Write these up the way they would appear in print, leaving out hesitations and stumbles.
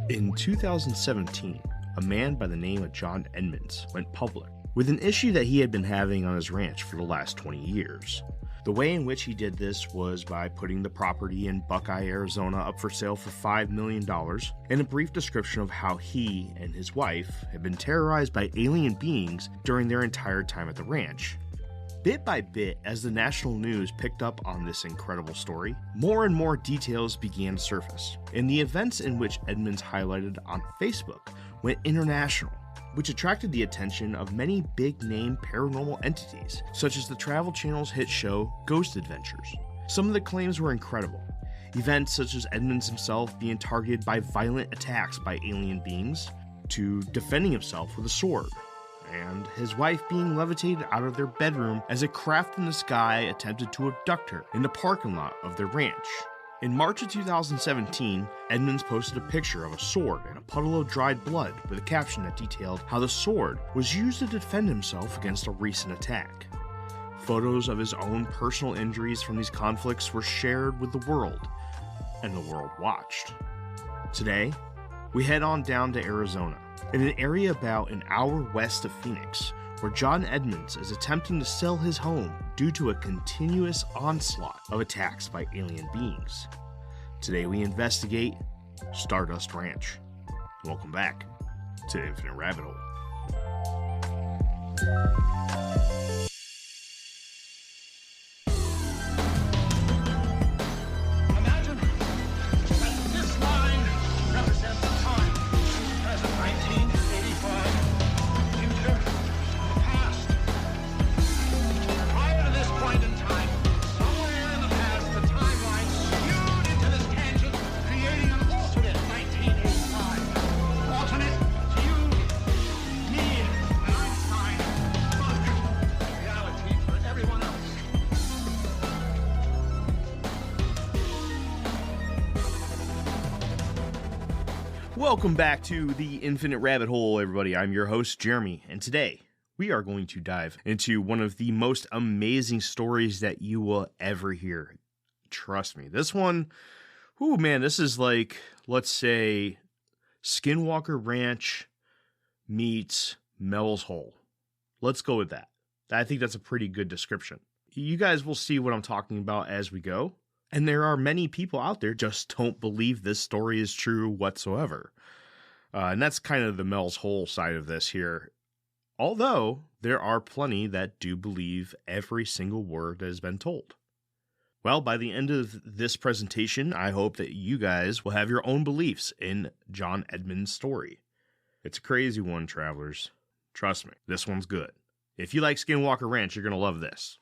In 2017, a man by the name of John Edmonds went public with an issue that he had been having on his ranch for the last 20 years. The way in which he did this was by putting the property in Buckeye, Arizona up for sale for $5 million, and a brief description of how he and his wife had been terrorized by alien beings during their entire time at the ranch. Bit by bit, as the national news picked up on this incredible story, more and more details began to surface, and the events in which Edmonds highlighted on Facebook went international, which attracted the attention of many big-name paranormal entities, such as the Travel Channel's hit show Ghost Adventures. Some of the claims were incredible. Events such as Edmonds himself being targeted by violent attacks by alien beings, to defending himself with a sword, and his wife being levitated out of their bedroom as a craft in the sky attempted to abduct her in the parking lot of their ranch. In March of 2017, Edmonds posted a picture of a sword and a puddle of dried blood with a caption that detailed how the sword was used to defend himself against a recent attack. Photos of his own personal injuries from these conflicts were shared with the world, and the world watched. Today, we head on down to Arizona, in an area about an hour west of Phoenix, where John Edmonds is attempting to sell his home due to a continuous onslaught of attacks by alien beings. Today we investigate Stardust Ranch. Welcome back to Infinite Rabbit Hole. Welcome back to the Infinite Rabbit Hole, everybody. I'm your host, Jeremy, and today we are going to dive into one of the most amazing stories that you will ever hear. Trust me, this one, ooh man, this is like, let's say, Skinwalker Ranch meets Mel's Hole. Let's go with that. I think that's a pretty good description. You guys will see what I'm talking about as we go. And there are many people out there just don't believe this story is true whatsoever. And that's kind of the Mel's Hole side of this here. Although there are plenty that do believe every single word that has been told. Well, by the end of this presentation, I hope that you guys will have your own beliefs in John Edmonds' story. It's a crazy one, travelers. Trust me, this one's good. If you like Skinwalker Ranch, you're going to love this.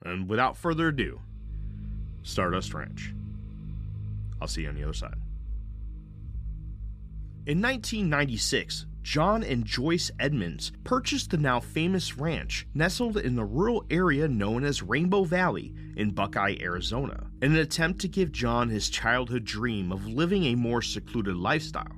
And without further ado, Stardust Ranch. I'll see you on the other side. In 1996, John and Joyce Edmonds purchased the now famous ranch nestled in the rural area known as Rainbow Valley in Buckeye, Arizona, in an attempt to give John his childhood dream of living a more secluded lifestyle.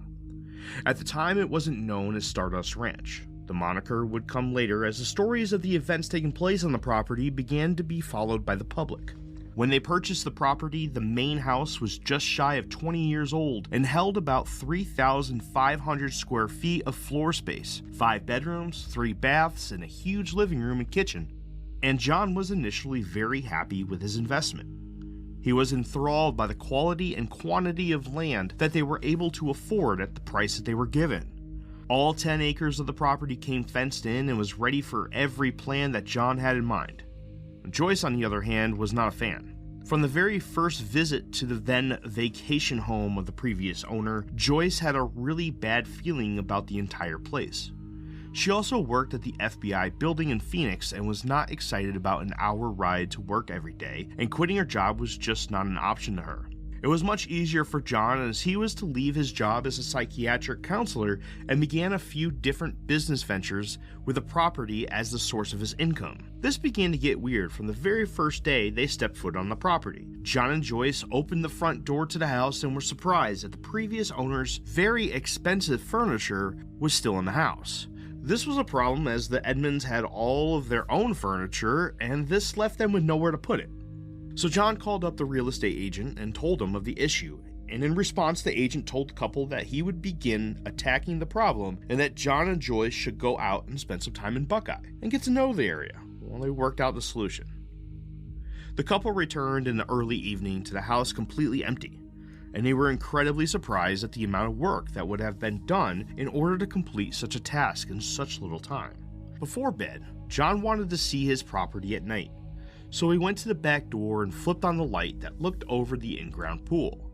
At the time, it wasn't known as Stardust Ranch. The moniker would come later as the stories of the events taking place on the property began to be followed by the public. When they purchased the property, the main house was just shy of 20 years old and held about 3,500 square feet of floor space, 5 bedrooms, 3 baths, and a huge living room and kitchen. And John was initially very happy with his investment. He was enthralled by the quality and quantity of land that they were able to afford at the price that they were given. All 10 acres of the property came fenced in and was ready for every plan that John had in mind. Joyce, on the other hand, was not a fan. From the very first visit to the then vacation home of the previous owner, Joyce had a really bad feeling about the entire place. She also worked at the FBI building in Phoenix and was not excited about an hour ride to work every day, and quitting her job was just not an option to her. It was much easier for John as he was to leave his job as a psychiatric counselor and began a few different business ventures with the property as the source of his income. This began to get weird from the very first day they stepped foot on the property. John and Joyce opened the front door to the house and were surprised that the previous owner's very expensive furniture was still in the house. This was a problem as the Edmonds had all of their own furniture, and this left them with nowhere to put it. So John called up the real estate agent and told him of the issue, and in response the agent told the couple that he would begin attacking the problem and that John and Joyce should go out and spend some time in Buckeye and get to know the area while they worked out the solution. The couple returned in the early evening to the house completely empty, and they were incredibly surprised at the amount of work that would have been done in order to complete such a task in such little time. Before bed, John wanted to see his property at night, so he went to the back door and flipped on the light that looked over the in-ground pool.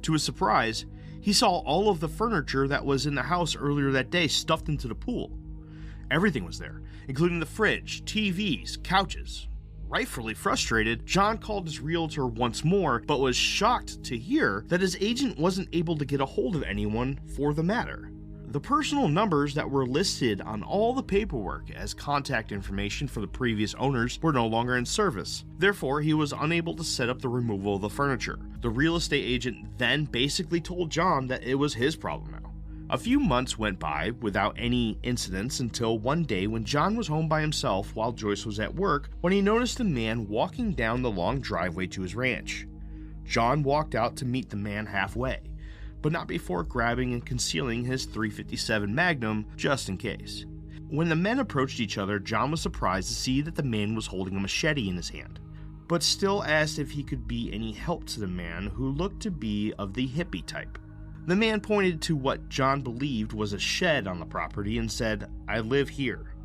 To his surprise, he saw all of the furniture that was in the house earlier that day stuffed into the pool. Everything was there, including the fridge, TVs, couches. Rightfully frustrated, John called his realtor once more, but was shocked to hear that his agent wasn't able to get a hold of anyone for the matter. The personal numbers that were listed on all the paperwork as contact information for the previous owners were no longer in service. Therefore, he was unable to set up the removal of the furniture. The real estate agent then basically told John that it was his problem now. A few months went by without any incidents until one day when John was home by himself while Joyce was at work when he noticed a man walking down the long driveway to his ranch. John walked out to meet the man halfway, but not before grabbing and concealing his .357 Magnum just in case. When the men approached each other, John was surprised to see that the man was holding a machete in his hand, but still asked if he could be any help to the man who looked to be of the hippie type. The man pointed to what John believed was a shed on the property and said, "I live here."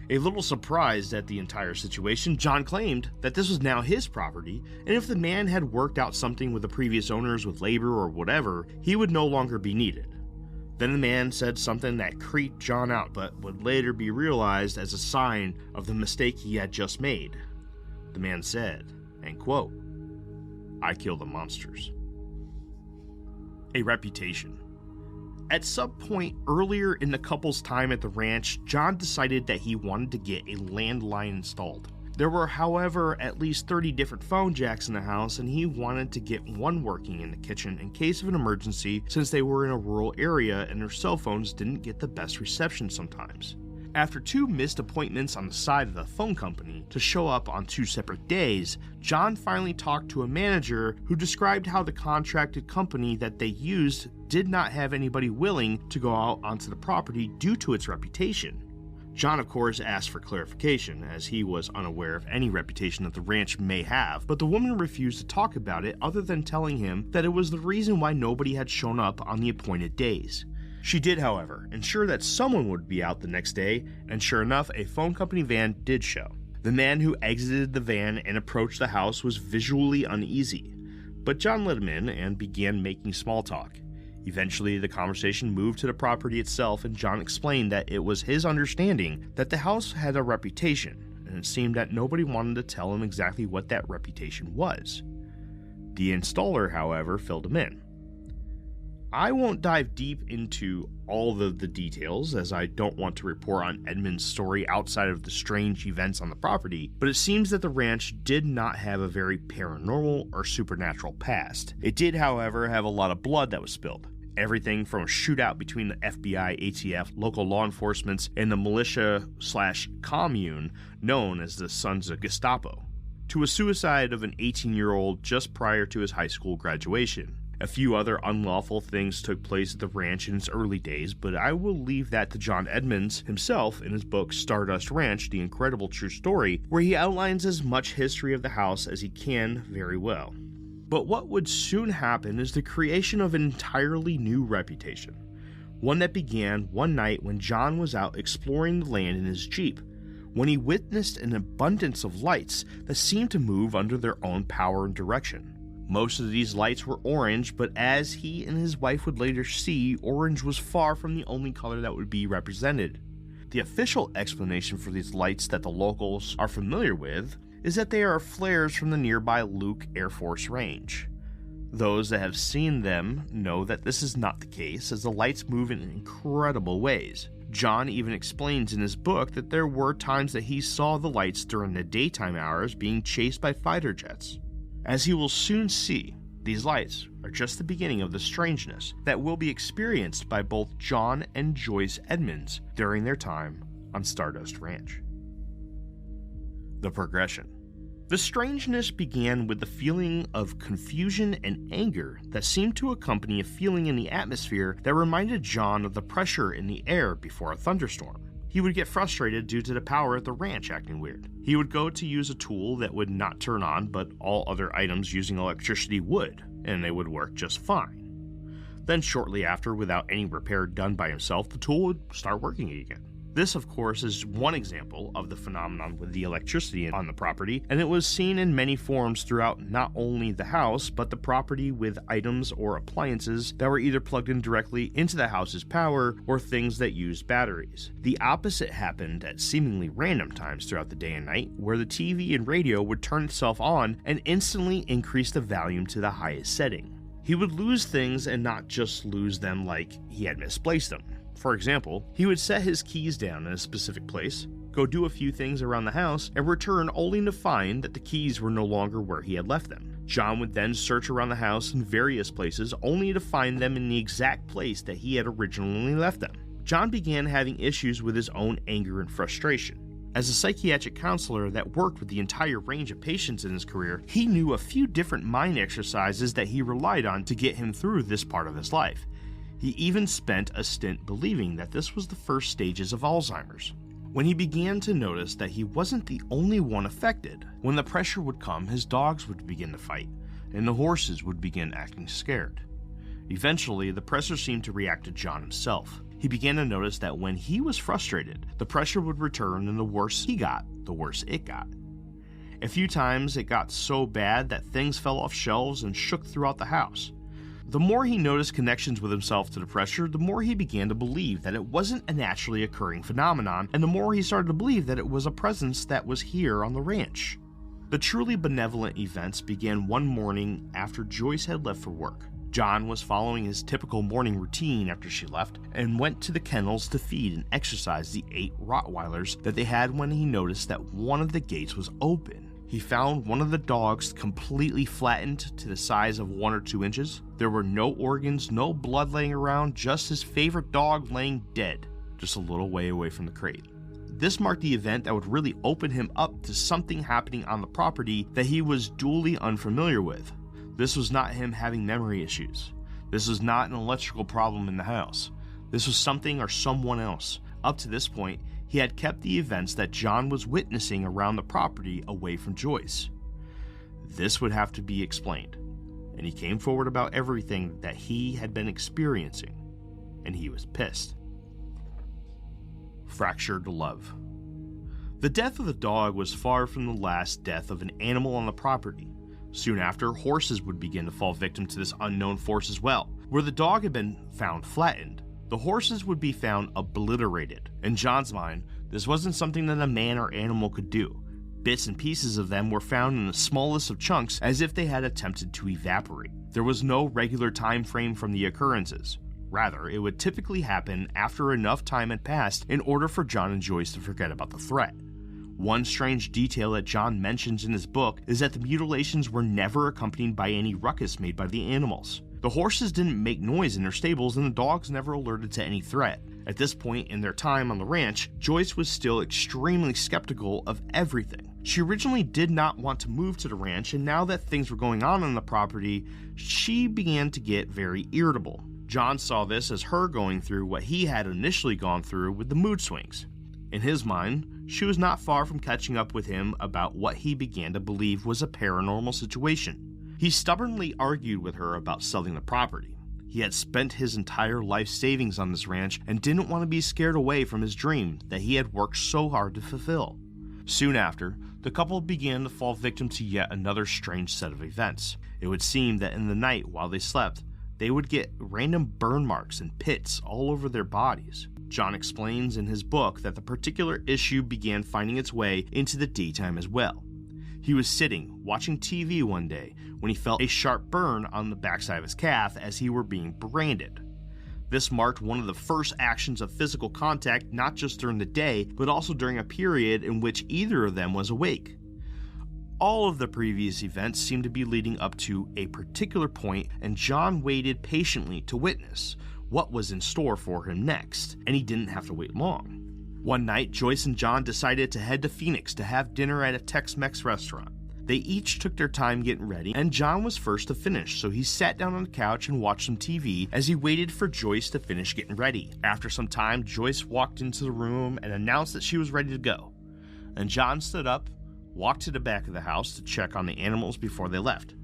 A little surprised at the entire situation, John claimed that this was now his property, and if the man had worked out something with the previous owners with labor or whatever, he would no longer be needed. Then the man said something that creeped John out, but would later be realized as a sign of the mistake he had just made. The man said, and quote, "I kill the monsters." A reputation. At some point earlier in the couple's time at the ranch, John decided that he wanted to get a landline installed. There were, however, at least 30 different phone jacks in the house, and he wanted to get one working in the kitchen in case of an emergency since they were in a rural area and their cell phones didn't get the best reception sometimes. After 2 missed appointments on the side of the phone company to show up on 2 separate days, John finally talked to a manager who described how the contracted company that they used did not have anybody willing to go out onto the property due to its reputation. John, of course, asked for clarification, as he was unaware of any reputation that the ranch may have, but the woman refused to talk about it other than telling him that it was the reason why nobody had shown up on the appointed days. She did, however, ensure that someone would be out the next day, and sure enough, a phone company van did show. The man who exited the van and approached the house was visually uneasy, but John let him in and began making small talk. Eventually, the conversation moved to the property itself, and John explained that it was his understanding that the house had a reputation, and it seemed that nobody wanted to tell him exactly what that reputation was. The installer, however, filled him in. I won't dive deep into all of the details, as I don't want to report on Edmund's story outside of the strange events on the property, but it seems that the ranch did not have a very paranormal or supernatural past. It did, however, have a lot of blood that was spilled. Everything from a shootout between the FBI, ATF, local law enforcement, and the militia/commune known as the Sons of Gestapo, to a suicide of an 18-year-old just prior to his high school graduation. A few other unlawful things took place at the ranch in its early days, but I will leave that to John Edmonds himself in his book Stardust Ranch, The Incredible True Story, where he outlines as much history of the house as he can very well. But what would soon happen is the creation of an entirely new reputation, one that began one night when John was out exploring the land in his Jeep, when he witnessed an abundance of lights that seemed to move under their own power and direction. Most of these lights were orange, but as he and his wife would later see, orange was far from the only color that would be represented. The official explanation for these lights that the locals are familiar with is that they are flares from the nearby Luke Air Force Range. Those that have seen them know that this is not the case, as the lights move in incredible ways. John even explains in his book that there were times that he saw the lights during the daytime hours being chased by fighter jets. As he will soon see, these lights are just the beginning of the strangeness that will be experienced by both John and Joyce Edmonds during their time on Stardust Ranch. The progression. The strangeness began with the feeling of confusion and anger that seemed to accompany a feeling in the atmosphere that reminded John of the pressure in the air before a thunderstorm. He would get frustrated due to the power at the ranch acting weird. He would go to use a tool that would not turn on, but all other items using electricity would, and they would work just fine. Then shortly after, without any repair done by himself, the tool would start working again. This, of course, is one example of the phenomenon with the electricity on the property, and it was seen in many forms throughout not only the house, but the property with items or appliances that were either plugged in directly into the house's power or things that used batteries. The opposite happened at seemingly random times throughout the day and night, where the TV and radio would turn itself on and instantly increase the volume to the highest setting. He would lose things and not just lose them like he had misplaced them. For example, he would set his keys down in a specific place, go do a few things around the house, and return only to find that the keys were no longer where he had left them. John would then search around the house in various places only to find them in the exact place that he had originally left them. John began having issues with his own anger and frustration. As a psychiatric counselor that worked with the entire range of patients in his career, he knew a few different mind exercises that he relied on to get him through this part of his life. He even spent a stint believing that this was the first stages of Alzheimer's. When he began to notice that he wasn't the only one affected, when the pressure would come, his dogs would begin to fight, and the horses would begin acting scared. Eventually, the pressure seemed to react to John himself. He began to notice that when he was frustrated, the pressure would return, and the worse he got, the worse it got. A few times, it got so bad that things fell off shelves and shook throughout the house. The more he noticed connections with himself to the pressure, the more he began to believe that it wasn't a naturally occurring phenomenon, and the more he started to believe that it was a presence that was here on the ranch. The truly benevolent events began one morning after Joyce had left for work. John was following his typical morning routine after she left and went to the kennels to feed and exercise the 8 Rottweilers that they had when he noticed that one of the gates was open. He found one of the dogs completely flattened to the size of 1 or 2 inches. There were no organs, no blood laying around, just his favorite dog laying dead, just a little way away from the crate. This marked the event that would really open him up to something happening on the property that he was duly unfamiliar with. This was not him having memory issues. This was not an electrical problem in the house. This was something or someone else. Up to this point, he had kept the events that John was witnessing around the property away from Joyce. This would have to be explained, and he came forward about everything that he had been experiencing, and he was pissed. Fractured love. The death of the dog was far from the last death of an animal on the property. Soon after, horses would begin to fall victim to this unknown force as well. Where the dog had been found flattened, the horses would be found obliterated. In John's mind, this wasn't something that a man or animal could do. Bits and pieces of them were found in the smallest of chunks as if they had attempted to evaporate. There was no regular time frame from the occurrences. Rather, it would typically happen after enough time had passed in order for John and Joyce to forget about the threat. One strange detail that John mentions in his book is that the mutilations were never accompanied by any ruckus made by the animals. The horses didn't make noise in their stables, and the dogs never alerted to any threat. At this point in their time on the ranch, Joyce was still extremely skeptical of everything. She originally did not want to move to the ranch, and now that things were going on the property, she began to get very irritable. John saw this as her going through what he had initially gone through with the mood swings. In his mind, she was not far from catching up with him about what he began to believe was a paranormal situation. He stubbornly argued with her about selling the property. He had spent his entire life savings on this ranch and didn't want to be scared away from his dream that he had worked so hard to fulfill. Soon after, the couple began to fall victim to yet another strange set of events. It would seem that in the night while they slept, they would get random burn marks and pits all over their bodies. John explains in his book that the particular issue began finding its way into the daytime as well. He was sitting, watching TV one day, when he felt a sharp burn on the backside of his calf as he were being branded. This marked one of the first actions of physical contact, not just during the day, but also during a period in which either of them was awake. All of the previous events seemed to be leading up to a particular point, and John waited patiently to witness what was in store for him next, and he didn't have to wait long. One night, Joyce and John decided to head to Phoenix to have dinner at a Tex-Mex restaurant. They each took their time getting ready, and John was first to finish, so he sat down on the couch and watched some TV as he waited for Joyce to finish getting ready. After some time, Joyce walked into the room and announced that she was ready to go. And John stood up, walked to the back of the house to check on the animals before they left.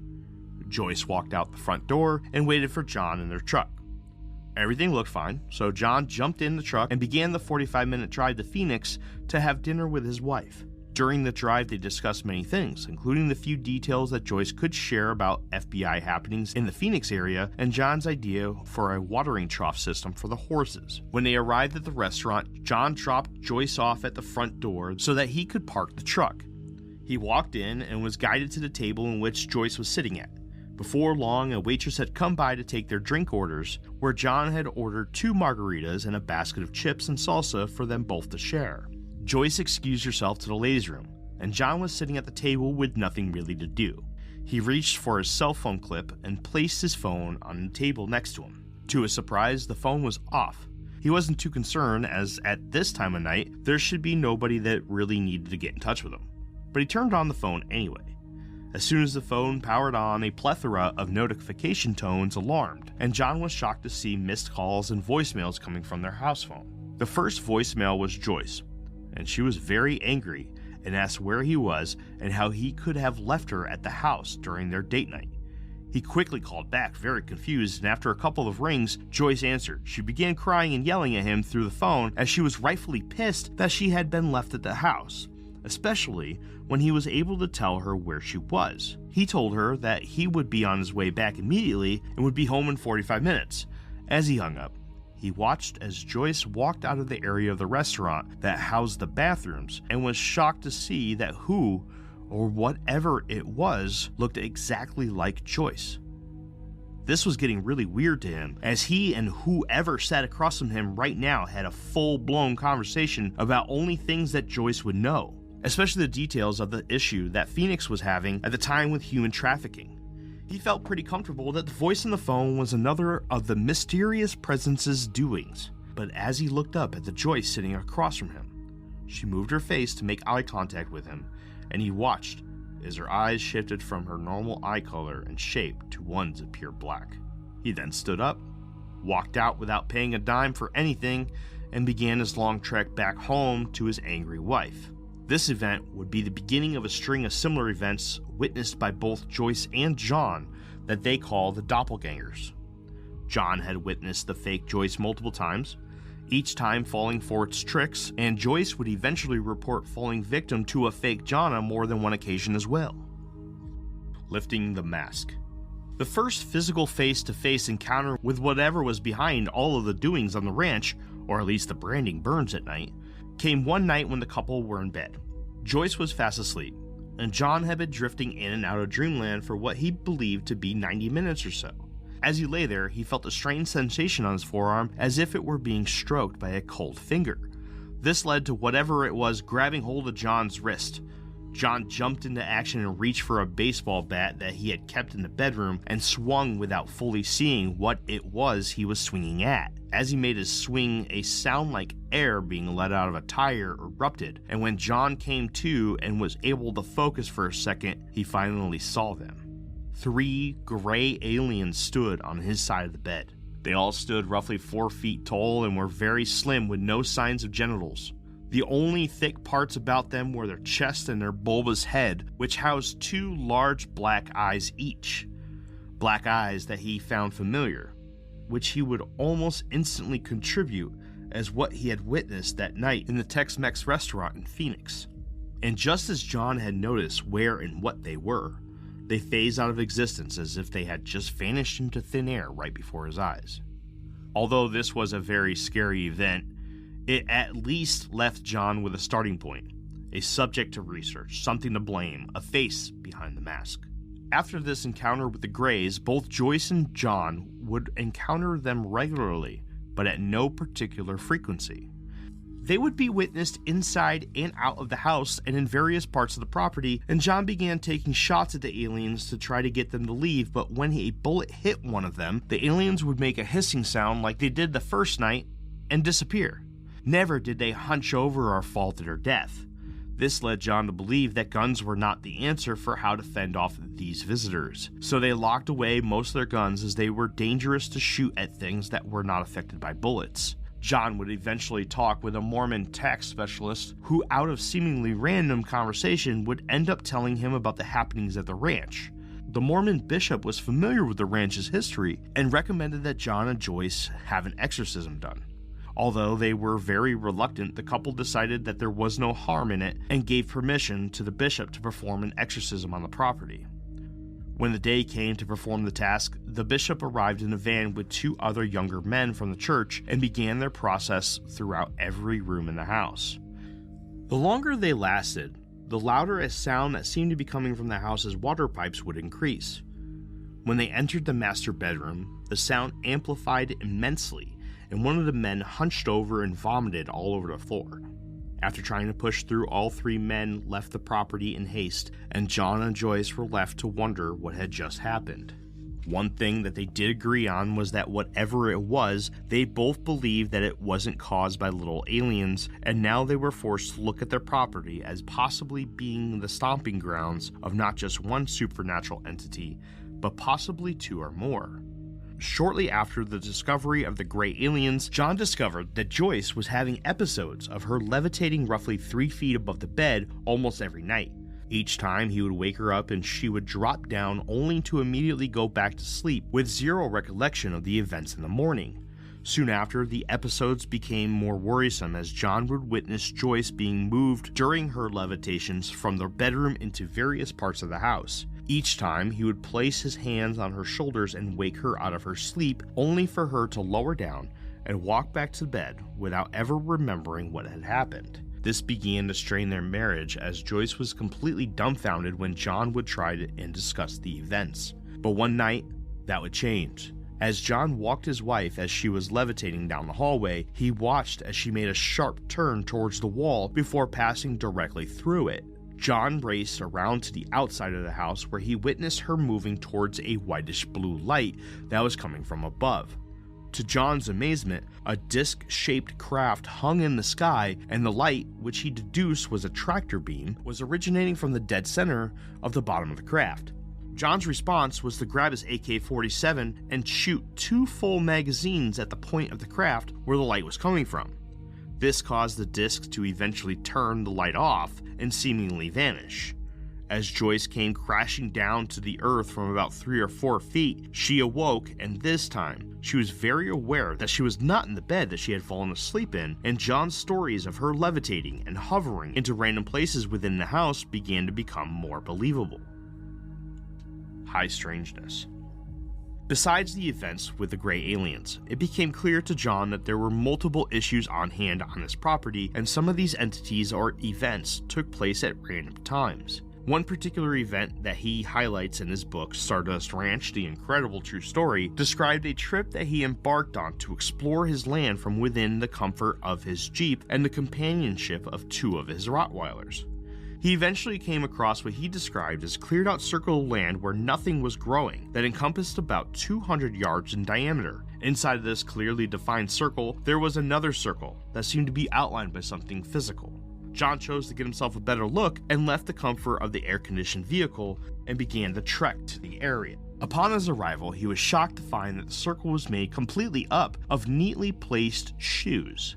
Joyce walked out the front door and waited for John in their truck. Everything looked fine, so John jumped in the truck and began the 45-minute drive to Phoenix to have dinner with his wife. During the drive, they discussed many things, including the few details that Joyce could share about FBI happenings in the Phoenix area and John's idea for a watering trough system for the horses. When they arrived at the restaurant, John dropped Joyce off at the front door so that he could park the truck. He walked in and was guided to the table in which Joyce was sitting at. Before long, a waitress had come by to take their drink orders, where John had ordered 2 margaritas and a basket of chips and salsa for them both to share. Joyce excused herself to the ladies' room, and John was sitting at the table with nothing really to do. He reached for his cell phone clip and placed his phone on the table next to him. To his surprise, the phone was off. He wasn't too concerned, as at this time of night, there should be nobody that really needed to get in touch with him. But he turned on the phone anyway. As soon as the phone powered on, a plethora of notification tones alarmed, and John was shocked to see missed calls and voicemails coming from their house phone. The first voicemail was Joyce, and she was very angry and asked where he was and how he could have left her at the house during their date night. He quickly called back, very confused, and after a couple of rings, Joyce answered. She began crying and yelling at him through the phone as she was rightfully pissed that she had been left at the house, especially when he was able to tell her where she was. He told her that he would be on his way back immediately and would be home in 45 minutes. As he hung up, he watched as Joyce walked out of the area of the restaurant that housed the bathrooms and was shocked to see that who, or whatever it was, looked exactly like Joyce. This was getting really weird to him, as he and whoever sat across from him right now had a full-blown conversation about only things that Joyce would know, especially the details of the issue that Phoenix was having at the time with human trafficking. He felt pretty comfortable that the voice on the phone was another of the mysterious presence's doings, but as he looked up at the Joyce sitting across from him, she moved her face to make eye contact with him, and he watched as her eyes shifted from her normal eye color and shape to ones of pure black. He then stood up, walked out without paying a dime for anything, and began his long trek back home to his angry wife. This event would be the beginning of a string of similar events witnessed by both Joyce and John that they call the doppelgangers. John had witnessed the fake Joyce multiple times, each time falling for its tricks, and Joyce would eventually report falling victim to a fake John on more than one occasion as well. Lifting the mask. The first physical face-to-face encounter with whatever was behind all of the doings on the ranch, or at least the branding burns at night, came one night when the couple were in bed. Joyce was fast asleep, and John had been drifting in and out of dreamland for what he believed to be 90 minutes or so. As he lay there, he felt a strange sensation on his forearm as if it were being stroked by a cold finger. This led to whatever it was grabbing hold of John's wrist. John jumped into action and reached for a baseball bat that he had kept in the bedroom and swung without fully seeing what it was he was swinging at. As he made his swing, a sound like air being let out of a tire erupted, and when John came to and was able to focus for a second, he finally saw them. 3 gray aliens stood on his side of the bed. They all stood roughly 4 feet tall and were very slim with no signs of genitals. The only thick parts about them were their chest and their bulbous head, which housed 2 large black eyes each. Black eyes that he found familiar, which he would almost instantly contribute as what he had witnessed that night in the Tex-Mex restaurant in Phoenix. And just as John had noticed where and what they were, they phased out of existence as if they had just vanished into thin air right before his eyes. Although this was a very scary event, it at least left John with a starting point, a subject to research, something to blame, a face behind the mask. After this encounter with the Greys, both Joyce and John would encounter them regularly, but at no particular frequency. They would be witnessed inside and out of the house and in various parts of the property, and John began taking shots at the aliens to try to get them to leave, but when a bullet hit one of them, the aliens would make a hissing sound like they did the first night and disappear. Never did they hunch over or fall to their death. This led John to believe that guns were not the answer for how to fend off these visitors, so they locked away most of their guns as they were dangerous to shoot at things that were not affected by bullets. John would eventually talk with a Mormon tax specialist who, out of seemingly random conversation, would end up telling him about the happenings at the ranch. The Mormon bishop was familiar with the ranch's history and recommended that John and Joyce have an exorcism done. Although they were very reluctant, the couple decided that there was no harm in it and gave permission to the bishop to perform an exorcism on the property. When the day came to perform the task, the bishop arrived in a van with 2 other younger men from the church and began their process throughout every room in the house. The longer they lasted, the louder a sound that seemed to be coming from the house's water pipes would increase. When they entered the master bedroom, the sound amplified immensely, and one of the men hunched over and vomited all over the floor. After trying to push through, all 3 men left the property in haste, and John and Joyce were left to wonder what had just happened. One thing that they did agree on was that whatever it was, they both believed that it wasn't caused by little aliens, and now they were forced to look at their property as possibly being the stomping grounds of not just one supernatural entity, but possibly 2 or more. Shortly after the discovery of the gray aliens, John discovered that Joyce was having episodes of her levitating roughly 3 feet above the bed almost every night. Each time he would wake her up and she would drop down only to immediately go back to sleep with zero recollection of the events in the morning. Soon after, the episodes became more worrisome as John would witness Joyce being moved during her levitations from the bedroom into various parts of the house. Each time, he would place his hands on her shoulders and wake her out of her sleep, only for her to lower down and walk back to bed without ever remembering what had happened. This began to strain their marriage as Joyce was completely dumbfounded when John would try to discuss the events. But one night, that would change. As John walked his wife as she was levitating down the hallway, he watched as she made a sharp turn towards the wall before passing directly through it. John raced around to the outside of the house where he witnessed her moving towards a whitish blue light that was coming from above. To John's amazement, a disc-shaped craft hung in the sky, and the light, which he deduced was a tractor beam, was originating from the dead center of the bottom of the craft. John's response was to grab his AK-47 and shoot 2 full magazines at the point of the craft where the light was coming from. This caused the disc to eventually turn the light off and seemingly vanish. As Joyce came crashing down to the earth from about 3 or 4 feet, she awoke, and this time, she was very aware that she was not in the bed that she had fallen asleep in, and John's stories of her levitating and hovering into random places within the house began to become more believable. High strangeness. Besides the events with the gray aliens, it became clear to John that there were multiple issues on hand on this property, and some of these entities or events took place at random times. One particular event that he highlights in his book, Stardust Ranch, The Incredible True Story, described a trip that he embarked on to explore his land from within the comfort of his Jeep and the companionship of 2 of his Rottweilers. He eventually came across what he described as cleared out circle of land where nothing was growing that encompassed about 200 yards in diameter. Inside of this clearly defined circle, there was another circle that seemed to be outlined by something physical. John chose to get himself a better look and left the comfort of the air-conditioned vehicle and began the trek to the area. Upon his arrival, he was shocked to find that the circle was made completely up of neatly placed shoes,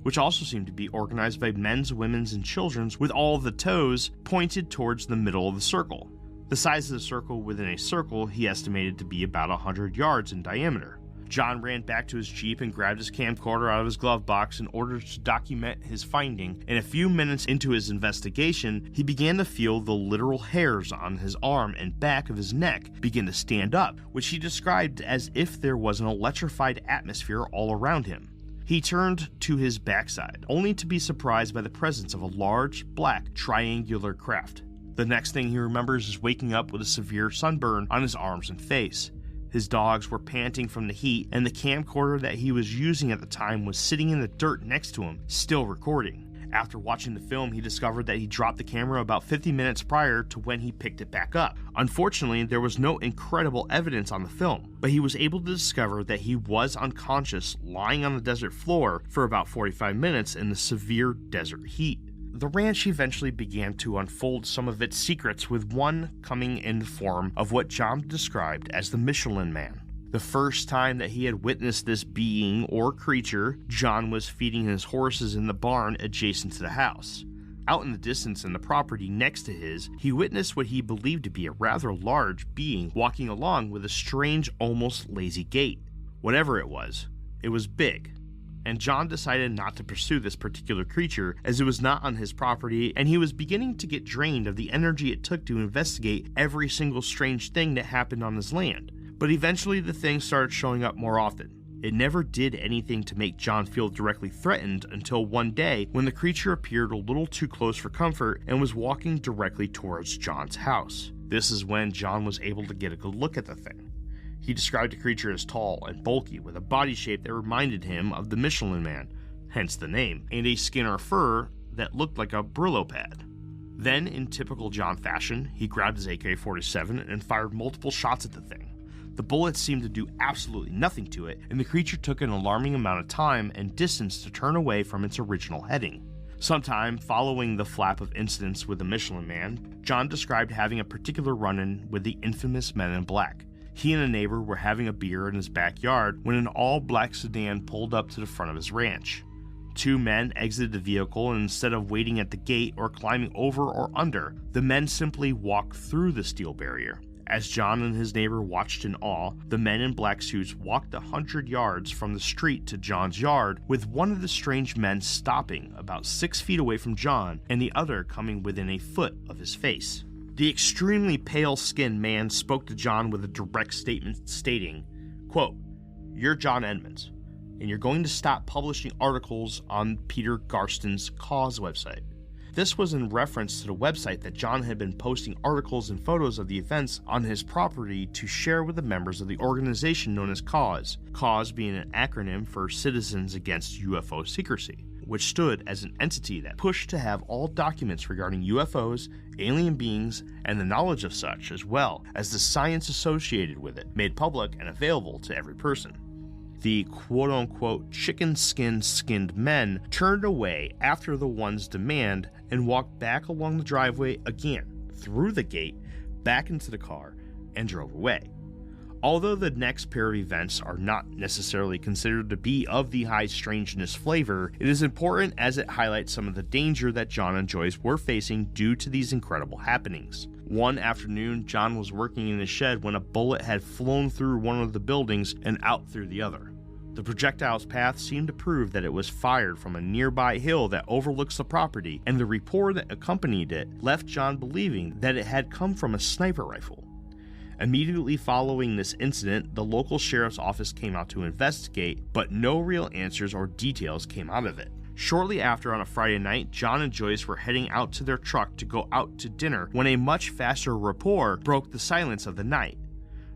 which also seemed to be organized by men's, women's, and children's, with all of the toes pointed towards the middle of the circle. The size of the circle within a circle he estimated to be about 100 yards in diameter. John ran back to his Jeep and grabbed his camcorder out of his glove box in order to document his finding, and a few minutes into his investigation, he began to feel the literal hairs on his arm and back of his neck begin to stand up, which he described as if there was an electrified atmosphere all around him. He turned to his backside, only to be surprised by the presence of a large, black, triangular craft. The next thing he remembers is waking up with a severe sunburn on his arms and face. His dogs were panting from the heat, and the camcorder that he was using at the time was sitting in the dirt next to him, still recording. After watching the film, he discovered that he dropped the camera about 50 minutes prior to when he picked it back up. Unfortunately, there was no incredible evidence on the film, but he was able to discover that he was unconscious, lying on the desert floor for about 45 minutes in the severe desert heat. The ranch eventually began to unfold some of its secrets, with one coming in the form of what John described as the Michelin Man. The first time that he had witnessed this being or creature, John was feeding his horses in the barn adjacent to the house. Out in the distance in the property next to his, he witnessed what he believed to be a rather large being walking along with a strange, almost lazy gait. Whatever it was big. And John decided not to pursue this particular creature as it was not on his property, and he was beginning to get drained of the energy it took to investigate every single strange thing that happened on his land. But eventually the thing started showing up more often. It never did anything to make John feel directly threatened until one day when the creature appeared a little too close for comfort and was walking directly towards John's house. This is when John was able to get a good look at the thing. He described the creature as tall and bulky, with a body shape that reminded him of the Michelin Man, hence the name, and a skin or fur that looked like a Brillo pad. Then, in typical John fashion, he grabbed his AK-47 and fired multiple shots at the thing. The bullets seemed to do absolutely nothing to it, and the creature took an alarming amount of time and distance to turn away from its original heading. Sometime following the flap of incidents with the Michelin Man, John described having a particular run-in with the infamous Men in Black. He and a neighbor were having a beer in his backyard when an all-black sedan pulled up to the front of his ranch. Two men exited the vehicle, and instead of waiting at the gate or climbing over or under, the men simply walked through the steel barrier. As John and his neighbor watched in awe, the men in black suits walked 100 yards from the street to John's yard, with one of the strange men stopping about 6 feet away from John and the other coming within a foot of his face. The extremely pale-skinned man spoke to John with a direct statement stating, quote, "You're John Edmonds, and you're going to stop publishing articles on Peter Garston's cause website." This was in reference to the website that John had been posting articles and photos of the events on his property to share with the members of the organization known as CAUSE, CAUSE being an acronym for Citizens Against UFO Secrecy, which stood as an entity that pushed to have all documents regarding UFOs, alien beings, and the knowledge of such, as well as the science associated with it, made public and available to every person. The quote-unquote chicken skinned men turned away after the one's demand and walked back along the driveway again, through the gate, back into the car, and drove away. Although the next pair of events are not necessarily considered to be of the high strangeness flavor, it is important as it highlights some of the danger that John and Joyce were facing due to these incredible happenings. One afternoon, John was working in his shed when a bullet had flown through one of the buildings and out through the other. The projectile's path seemed to prove that it was fired from a nearby hill that overlooks the property, and the report that accompanied it left John believing that it had come from a sniper rifle. Immediately following this incident, the local sheriff's office came out to investigate, but no real answers or details came out of it. Shortly after, on a Friday night, John and Joyce were heading out to their truck to go out to dinner when a much faster rapport broke the silence of the night.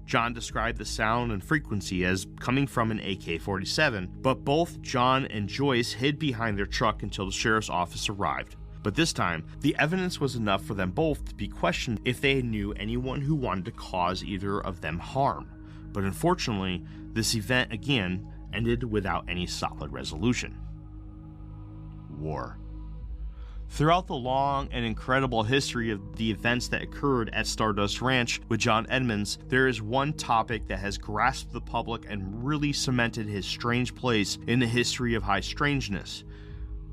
John described the sound and frequency as coming from an AK-47, but both John and Joyce hid behind their truck until the sheriff's office arrived. But this time, the evidence was enough for them both to be questioned if they knew anyone who wanted to cause either of them harm. But unfortunately, this event again ended without any solid resolution. War. Throughout the long and incredible history of the events that occurred at Stardust Ranch with John Edmonds, there is one topic that has grasped the public and really cemented his strange place in the history of high strangeness.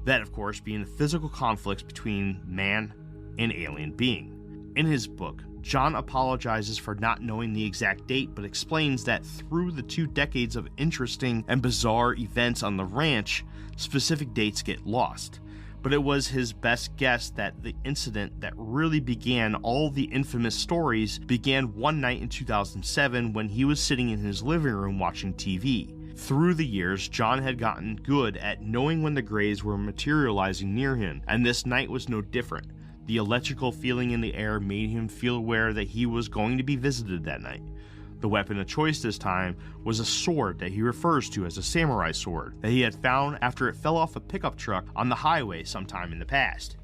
That, of course, being the physical conflicts between man and alien being. In his book, John apologizes for not knowing the exact date, but explains that through the 2 decades of interesting and bizarre events on the ranch, specific dates get lost. But it was his best guess that the incident that really began all the infamous stories began one night in 2007 when he was sitting in his living room watching TV. Through the years, John had gotten good at knowing when the grays were materializing near him, and this night was no different. The electrical feeling in the air made him feel aware that he was going to be visited that night. The weapon of choice this time was a sword that he refers to as a samurai sword that he had found after it fell off a pickup truck on the highway sometime in the past.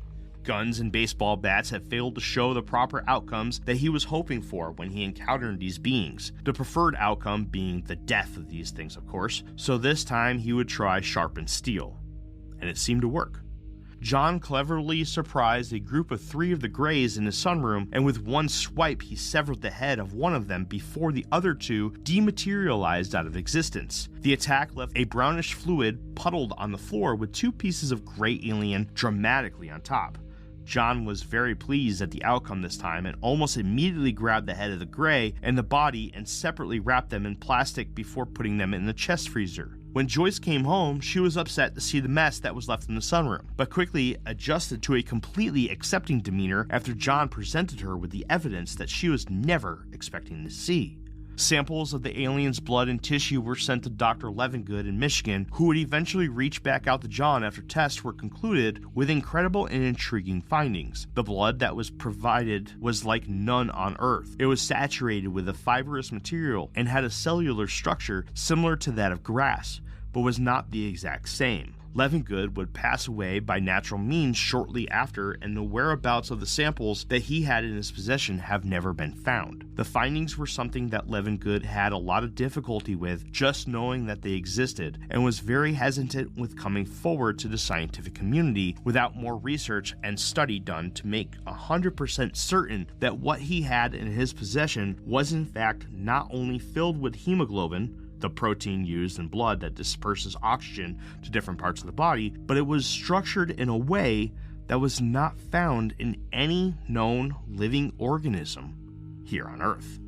Guns and baseball bats had failed to show the proper outcomes that he was hoping for when he encountered these beings, the preferred outcome being the death of these things, of course, so this time he would try sharpened steel. And it seemed to work. John cleverly surprised a group of 3 of the Greys in his sunroom, and with one swipe he severed the head of one of them before the other 2 dematerialized out of existence. The attack left a brownish fluid puddled on the floor with 2 pieces of gray alien dramatically on top. John was very pleased at the outcome this time and almost immediately grabbed the head of the Grey and the body and separately wrapped them in plastic before putting them in the chest freezer. When Joyce came home, she was upset to see the mess that was left in the sunroom, but quickly adjusted to a completely accepting demeanor after John presented her with the evidence that she was never expecting to see. Samples of the alien's blood and tissue were sent to Dr. Levengood in Michigan, who would eventually reach back out to John after tests were concluded with incredible and intriguing findings. The blood that was provided was like none on Earth. It was saturated with a fibrous material and had a cellular structure similar to that of grass, but was not the exact same. Levengood would pass away by natural means shortly after, and the whereabouts of the samples that he had in his possession have never been found. The findings were something that Levengood had a lot of difficulty with just knowing that they existed, and was very hesitant with coming forward to the scientific community without more research and study done to make 100% certain that what he had in his possession was in fact not only filled with hemoglobin, the protein used in blood that disperses oxygen to different parts of the body, but it was structured in a way that was not found in any known living organism here on Earth.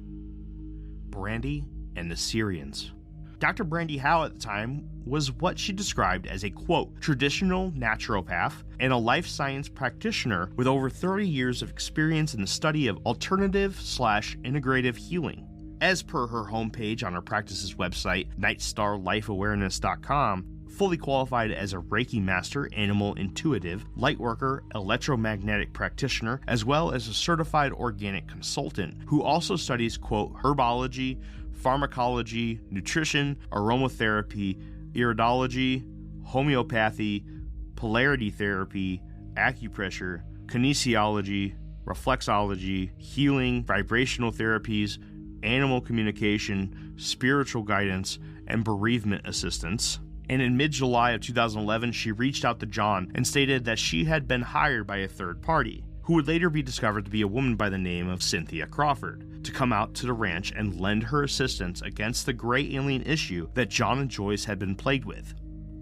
Brandy and the Syrians. Dr. Brandy Howe at the time was what she described as a, quote, traditional naturopath and a life science practitioner with over 30 years of experience in the study of alternative/integrative healing. As per her homepage on her practice's website, nightstarlifeawareness.com, fully qualified as a Reiki master, animal intuitive, lightworker, electromagnetic practitioner, as well as a certified organic consultant, who also studies, quote, herbology, pharmacology, nutrition, aromatherapy, iridology, homeopathy, polarity therapy, acupressure, kinesiology, reflexology, healing, vibrational therapies, animal communication, spiritual guidance, and bereavement assistance. And in mid-July of 2011, she reached out to John and stated that she had been hired by a third party, who would later be discovered to be a woman by the name of Cynthia Crawford, to come out to the ranch and lend her assistance against the gray alien issue that John and Joyce had been plagued with.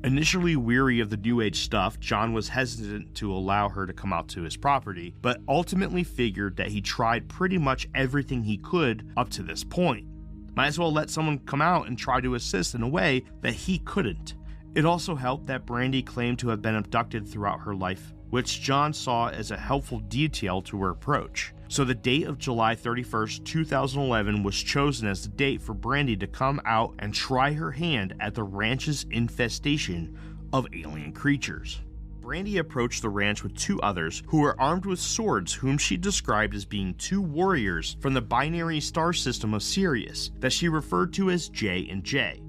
Initially weary of the New Age stuff, John was hesitant to allow her to come out to his property, but ultimately figured that he tried pretty much everything he could up to this point. Might as well let someone come out and try to assist in a way that he couldn't. It also helped that Brandy claimed to have been abducted throughout her life, which John saw as a helpful detail to her approach. So the date of July 31st, 2011 was chosen as the date for Brandy to come out and try her hand at the ranch's infestation of alien creatures. Brandy approached the ranch with 2 others who were armed with swords, whom she described as being 2 warriors from the binary star system of Sirius that she referred to as J and J.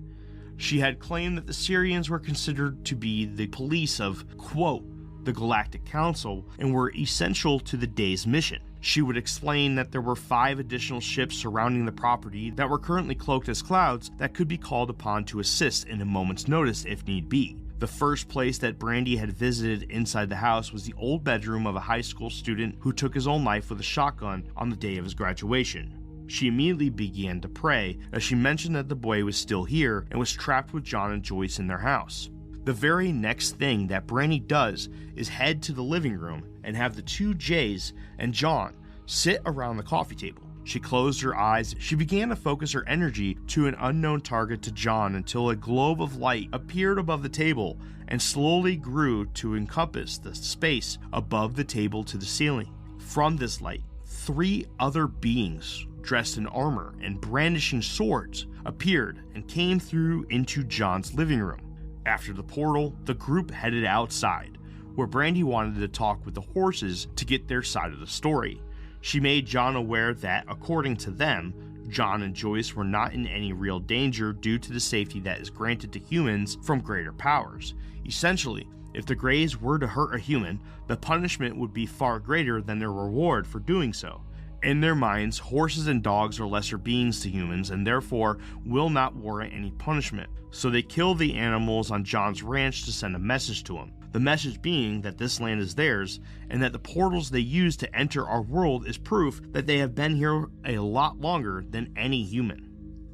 She had claimed that the Syrians were considered to be the police of, quote, the Galactic Council and were essential to the day's mission. She would explain that there were 5 additional ships surrounding the property that were currently cloaked as clouds that could be called upon to assist in a moment's notice if need be. The first place that Brandy had visited inside the house was the old bedroom of a high school student who took his own life with a shotgun on the day of his graduation. She immediately began to pray as she mentioned that the boy was still here and was trapped with John and Joyce in their house. The very next thing that Brandy does is head to the living room and have the 2 J's and John sit around the coffee table. She closed her eyes. She began to focus her energy to an unknown target to John until a globe of light appeared above the table and slowly grew to encompass the space above the table to the ceiling. From this light, 3 other beings dressed in armor and brandishing swords appeared and came through into John's living room. After the portal, the group headed outside, where Brandy wanted to talk with the horses to get their side of the story. She made John aware that, according to them, John and Joyce were not in any real danger due to the safety that is granted to humans from greater powers. Essentially, if the Greys were to hurt a human, the punishment would be far greater than their reward for doing so. In their minds, horses and dogs are lesser beings to humans and therefore will not warrant any punishment. So they kill the animals on John's ranch to send a message to him. The message being that this land is theirs and that the portals they use to enter our world is proof that they have been here a lot longer than any human.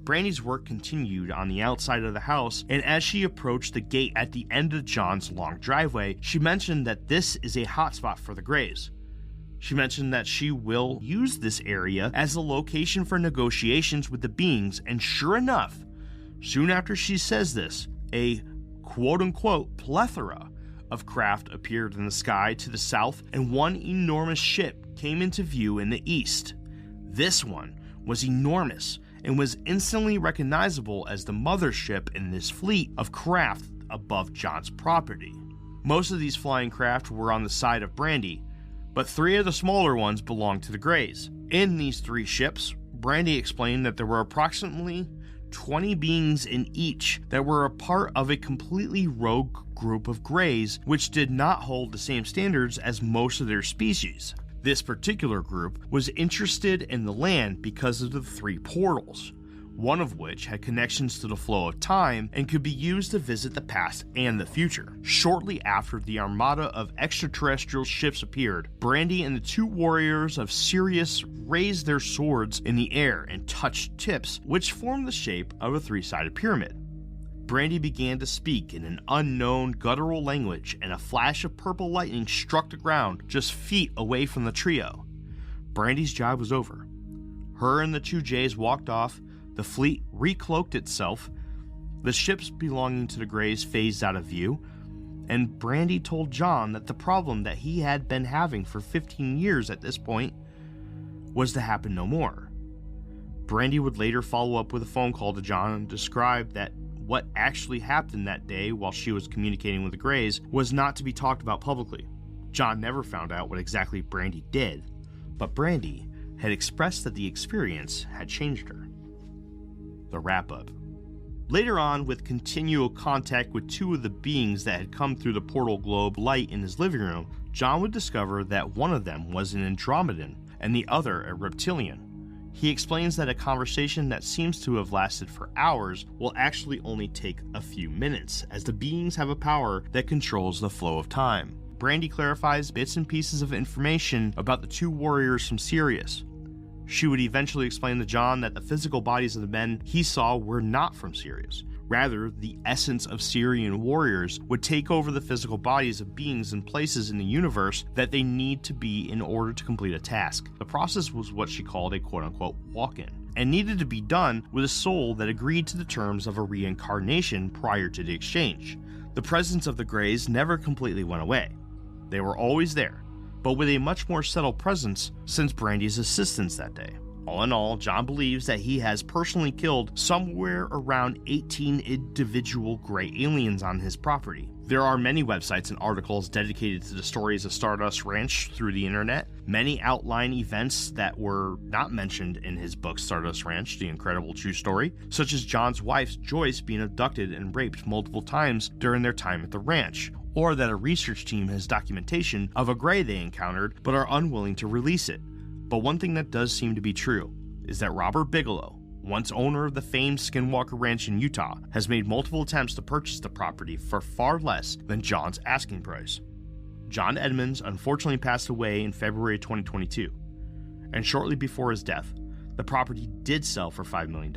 Brandy's work continued on the outside of the house, and as she approached the gate at the end of John's long driveway, she mentioned that this is a hotspot for the Greys. She mentioned that she will use this area as a location for negotiations with the beings, and sure enough, soon after she says this, a quote-unquote plethora of craft appeared in the sky to the south, and one enormous ship came into view in the east. This one was enormous and was instantly recognizable as the mothership in this fleet of craft above John's property. Most of these flying craft were on the side of Brandy, but 3 of the smaller ones belonged to the Greys. In these 3 ships, Brandy explained that there were approximately 20 beings in each that were a part of a completely rogue group of Greys which did not hold the same standards as most of their species. This particular group was interested in the land because of the 3 portals, one of which had connections to the flow of time and could be used to visit the past and the future. Shortly after the armada of extraterrestrial ships appeared, Brandy and the 2 warriors of Sirius raised their swords in the air and touched tips which formed the shape of a 3-sided pyramid. Brandy began to speak in an unknown guttural language, and a flash of purple lightning struck the ground just feet away from the trio. Brandy's job was over. Her and the 2 Jays walked off, the fleet recloaked itself, the ships belonging to the Greys phased out of view, and Brandy told John that the problem that he had been having for 15 years at this point was to happen no more. Brandy would later follow up with a phone call to John and describe that what actually happened that day while she was communicating with the Greys was not to be talked about publicly. John never found out what exactly Brandy did, but Brandy had expressed that the experience had changed her. The wrap-up. Later on, with continual contact with 2 of the beings that had come through the portal globe light in his living room, John would discover that one of them was an Andromedan and the other a reptilian. He explains that a conversation that seems to have lasted for hours will actually only take a few minutes, as the beings have a power that controls the flow of time. Brandy clarifies bits and pieces of information about the 2 warriors from Sirius. She would eventually explain to John that the physical bodies of the men he saw were not from Sirius. Rather, the essence of Sirian warriors would take over the physical bodies of beings in places in the universe that they need to be in order to complete a task. The process was what she called a quote-unquote walk-in, and needed to be done with a soul that agreed to the terms of a reincarnation prior to the exchange. The presence of the Greys never completely went away. They were always there, but with a much more settled presence since Brandy's assistance that day. All in all, John believes that he has personally killed somewhere around 18 individual Grey aliens on his property. There are many websites and articles dedicated to the stories of Stardust Ranch through the internet. Many outline events that were not mentioned in his book Stardust Ranch, The Incredible True Story, such as John's wife Joyce being abducted and raped multiple times during their time at the ranch, or that a research team has documentation of a Grey they encountered but are unwilling to release it. But one thing that does seem to be true is that Robert Bigelow, once owner of the famed Skinwalker Ranch in Utah, has made multiple attempts to purchase the property for far less than John's asking price. John Edmonds unfortunately passed away in February 2022, and shortly before his death, the property did sell for $5 million.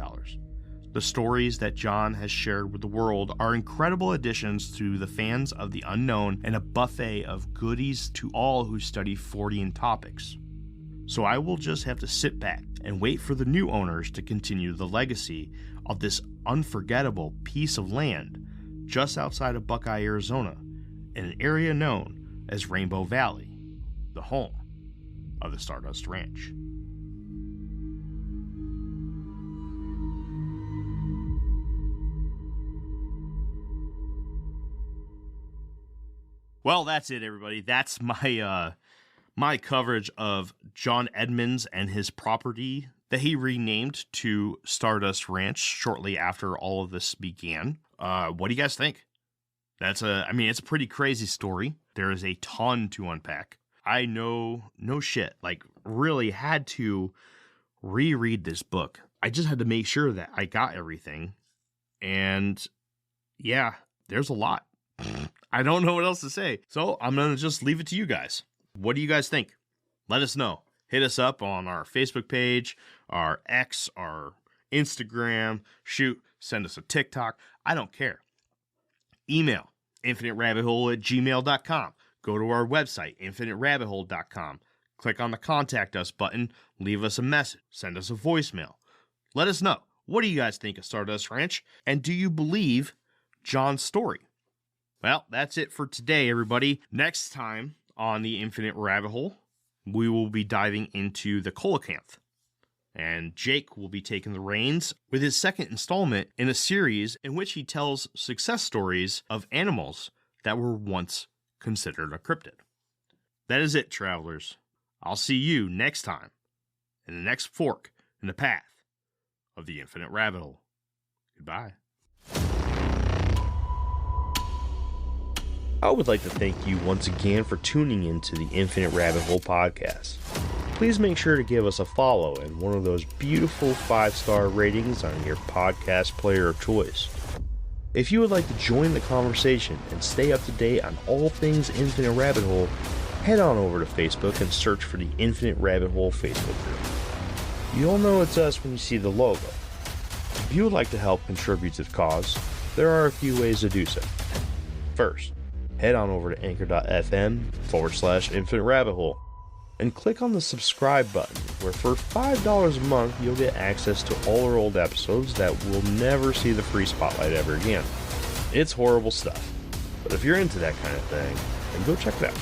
The stories that John has shared with the world are incredible additions to the fans of the unknown and a buffet of goodies to all who study Fortean topics. So I will just have to sit back and wait for the new owners to continue the legacy of this unforgettable piece of land just outside of Buckeye, Arizona, in an area known as Rainbow Valley, the home of the Stardust Ranch. Well, that's it, everybody. That's my coverage of John Edmonds and his property that he renamed to Stardust Ranch shortly after all of this began. What do you guys think? It's a pretty crazy story. There is a ton to unpack. I know, no shit, like really had to reread this book. I just had to make sure that I got everything. And yeah, there's a lot. I don't know what else to say. So I'm going to just leave it to you guys. What do you guys think? Let us know. Hit us up on our Facebook page, our X, our Instagram. Shoot, send us a TikTok. I don't care. Email infiniterabbithole@gmail.com. Go to our website, infiniterabbithole.com. Click on the Contact Us button. Leave us a message. Send us a voicemail. Let us know. What do you guys think of Stardust Ranch? And do you believe John's story? Well, that's it for today, everybody. Next time on the Infinite Rabbit Hole, we will be diving into the coelacanth. And Jake will be taking the reins with his second installment in a series in which he tells success stories of animals that were once considered a cryptid. That is it, travelers. I'll see you next time in the next fork in the path of the Infinite Rabbit Hole. Goodbye. I would like to thank you once again for tuning into the Infinite Rabbit Hole podcast. Please make sure to give us a follow and one of those beautiful 5-star ratings on your podcast player of choice. If you would like to join the conversation and stay up to date on all things Infinite Rabbit Hole, head on over to Facebook and search for the Infinite Rabbit Hole Facebook group. You'll know it's us when you see the logo. If you would like to help contribute to the cause, there are a few ways to do so. First, head on over to anchor.fm/Infinite Rabbit Hole and click on the subscribe button, where for $5 a month you'll get access to all our old episodes that will never see the free spotlight ever again. It's horrible stuff, but if you're into that kind of thing, then go check it out.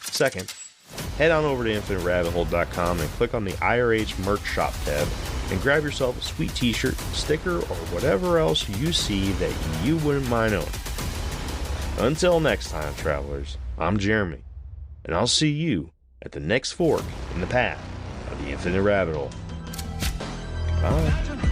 Second, head on over to InfiniteRabbitHole.com and click on the IRH merch shop tab and grab yourself a sweet t-shirt, sticker, or whatever else you see that you wouldn't mind owning. Until next time, travelers, I'm Jeremy, and I'll see you at the next fork in the path of the Infinite Rabbit Hole. Bye.